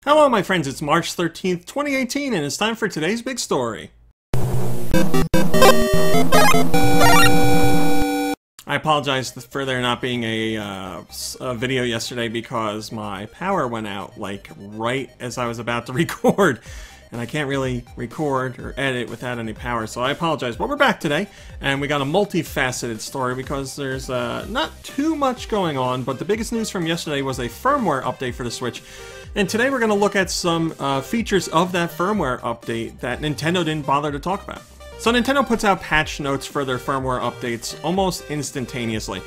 Hello my friends, it's March 13th, 2018, and it's time for today's big story. I apologize for there not being a video yesterday because my power went out, like, right as I was about to record. And I can't really record or edit without any power, so I apologize. But we're back today, and we got a multifaceted story because there's not too much going on, but the biggest news from yesterday was a firmware update for the Switch. And today we're going to look at some features of that firmware update that Nintendo didn't bother to talk about. So Nintendo puts out patch notes for their firmware updates almost instantaneously.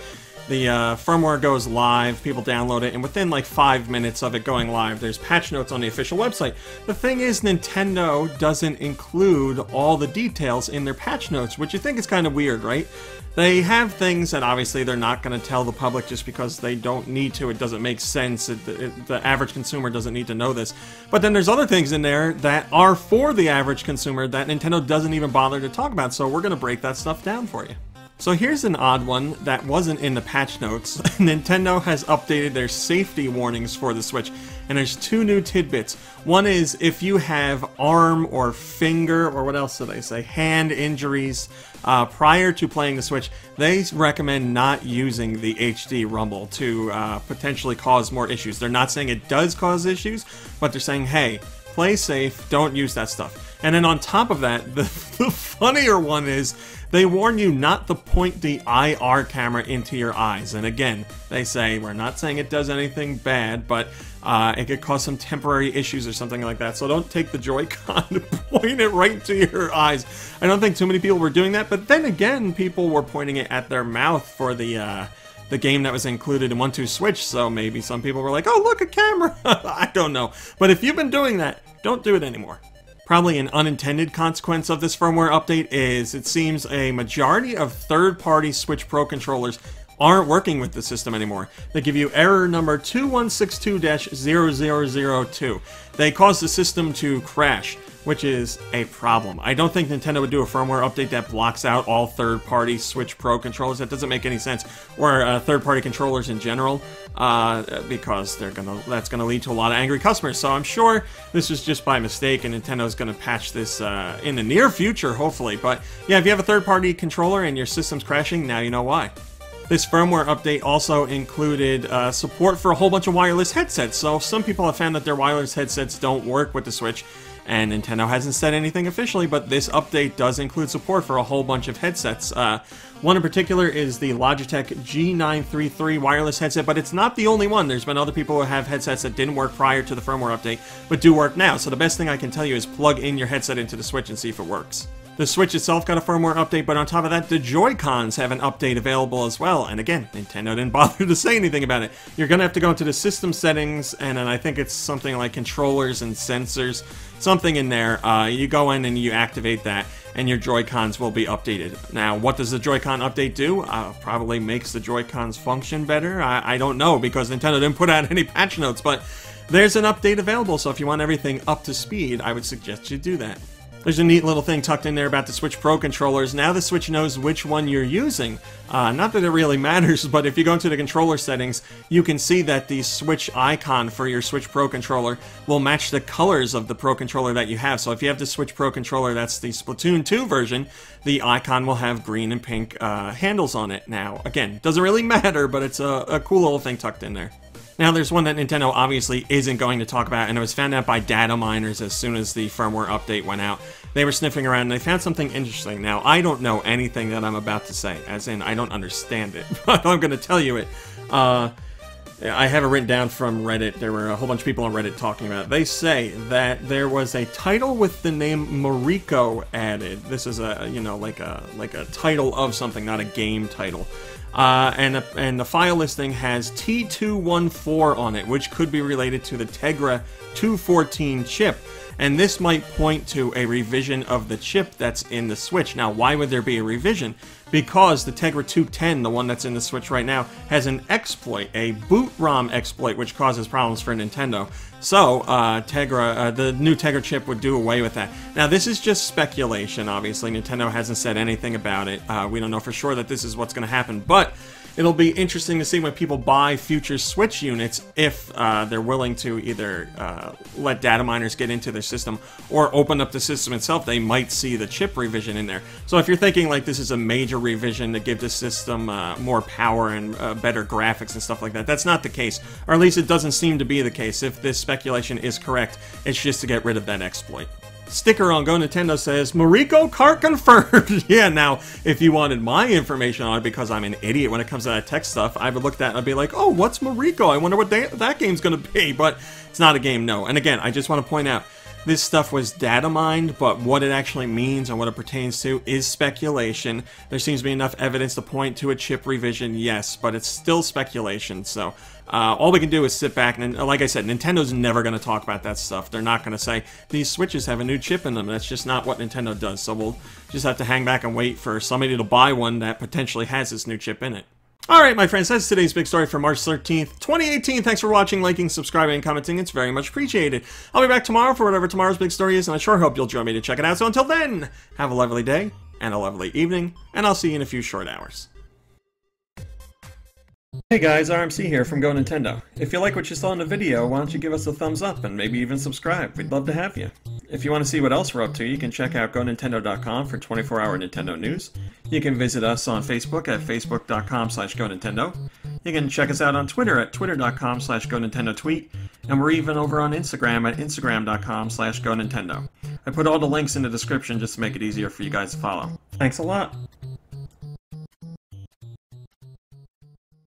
The firmware goes live, people download it, and within like 5 minutes of it going live, there's patch notes on the official website. The thing is, Nintendo doesn't include all the details in their patch notes, which you think is kind of weird, right? They have things that obviously they're not going to tell the public just because they don't need to. It doesn't make sense. The average consumer doesn't need to know this. But then there's other things in there that are for the average consumer that Nintendo doesn't even bother to talk about. So we're going to break that stuff down for you. So here's an odd one that wasn't in the patch notes. Nintendo has updated their safety warnings for the Switch, and there's two new tidbits. One is if you have arm or finger, or what else do they say, hand injuries prior to playing the Switch, they recommend not using the HD rumble to potentially cause more issues. They're not saying it does cause issues, but they're saying, hey, play safe, don't use that stuff. And then on top of that, the funnier one is they warn you not to point the IR camera into your eyes. And again, they say, we're not saying it does anything bad, but it could cause some temporary issues or something like that. So don't take the Joy-Con to point it right to your eyes. I don't think too many people were doing that, but then again, people were pointing it at their mouth for the game that was included in 1-2 Switch, so maybe some people were like, oh, look, a camera! I don't know. But if you've been doing that, don't do it anymore. Probably an unintended consequence of this firmware update is it seems a majority of third-party Switch Pro controllers aren't working with the system anymore. They give you error number 2162-0002. They cause the system to crash, which is a problem. I don't think Nintendo would do a firmware update that blocks out all third-party Switch Pro controllers. That doesn't make any sense. Or third-party controllers in general, because that's gonna lead to a lot of angry customers. So I'm sure this was just by mistake, and Nintendo's gonna patch this in the near future, hopefully. But yeah, if you have a third-party controller and your system's crashing, now you know why. This firmware update also included support for a whole bunch of wireless headsets. So some people have found that their wireless headsets don't work with the Switch, and Nintendo hasn't said anything officially, but this update does include support for a whole bunch of headsets. One in particular is the Logitech G933 wireless headset, but it's not the only one. There's been other people who have headsets that didn't work prior to the firmware update, but do work now. So the best thing I can tell you is plug in your headset into the Switch and see if it works. The Switch itself got a firmware update, but on top of that, the Joy-Cons have an update available as well. And again, Nintendo didn't bother to say anything about it. You're going to have to go into the system settings, and then I think it's something like controllers and sensors, something in there. You go in and you activate that, and your Joy-Cons will be updated. Now, what does the Joy-Con update do? Probably makes the Joy-Cons function better. I don't know, because Nintendo didn't put out any patch notes, but there's an update available, so if you want everything up to speed, I would suggest you do that. There's a neat little thing tucked in there about the Switch Pro controllers. Now the Switch knows which one you're using. Not that it really matters, but if you go into the controller settings, you can see that the Switch icon for your Switch Pro controller will match the colors of the Pro controller that you have. So if you have the Switch Pro controller, that's the Splatoon 2 version, the icon will have green and pink handles on it. Now, again, doesn't really matter, but it's a cool little thing tucked in there. Now, there's one that Nintendo obviously isn't going to talk about, and it was found out by data miners as soon as the firmware update went out. They were sniffing around, and they found something interesting. Now, I don't know anything that I'm about to say, as in, I don't understand it, but I'm going to tell you it. I have it written down from Reddit. There were a whole bunch of people on Reddit talking about it. They say that there was a title with the name Mariko added. This is a, you know, like a title of something, not a game title. And the file listing has T214 on it, which could be related to the Tegra 214 chip. And this might point to a revision of the chip that's in the Switch. Now, why would there be a revision? Because the Tegra 210, the one that's in the Switch right now, has an exploit, a boot ROM exploit, which causes problems for Nintendo. So, the new Tegra chip would do away with that. Now, this is just speculation, obviously. Nintendo hasn't said anything about it. We don't know for sure that this is what's going to happen, but it'll be interesting to see when people buy future Switch units if they're willing to either let data miners get into their system or open up the system itself. They might see the chip revision in there. So if you're thinking like this is a major revision to give the system more power and better graphics and stuff like that, that's not the case. Or at least it doesn't seem to be the case. If this speculation is correct, it's just to get rid of that exploit. Sticker on Go Nintendo says, Mariko Kart confirmed! Yeah, now, if you wanted my information on it because I'm an idiot when it comes to that tech stuff, I would look at that and I'd be like, oh, what's Mariko? I wonder what that game's gonna be, but it's not a game, no. And again, I just want to point out, this stuff was data mined, but what it actually means and what it pertains to is speculation. There seems to be enough evidence to point to a chip revision, yes, but it's still speculation, so all we can do is sit back, and like I said, Nintendo's never going to talk about that stuff. They're not going to say, these Switches have a new chip in them. That's just not what Nintendo does, so we'll just have to hang back and wait for somebody to buy one that potentially has this new chip in it. Alright, my friends, that's today's big story for March 13th, 2018. Thanks for watching, liking, subscribing, and commenting. It's very much appreciated. I'll be back tomorrow for whatever tomorrow's big story is, and I sure hope you'll join me to check it out. So until then, have a lovely day, and a lovely evening, and I'll see you in a few short hours. Hey guys, RMC here from Go Nintendo. If you like what you saw in the video, why don't you give us a thumbs up and maybe even subscribe? We'd love to have you. If you want to see what else we're up to, you can check out GoNintendo.com for 24-hour Nintendo news. You can visit us on Facebook at facebook.com/GoNintendo. You can check us out on Twitter at twitter.com/GoNintendoTweet. And we're even over on Instagram at instagram.com/GoNintendo. I put all the links in the description just to make it easier for you guys to follow. Thanks a lot.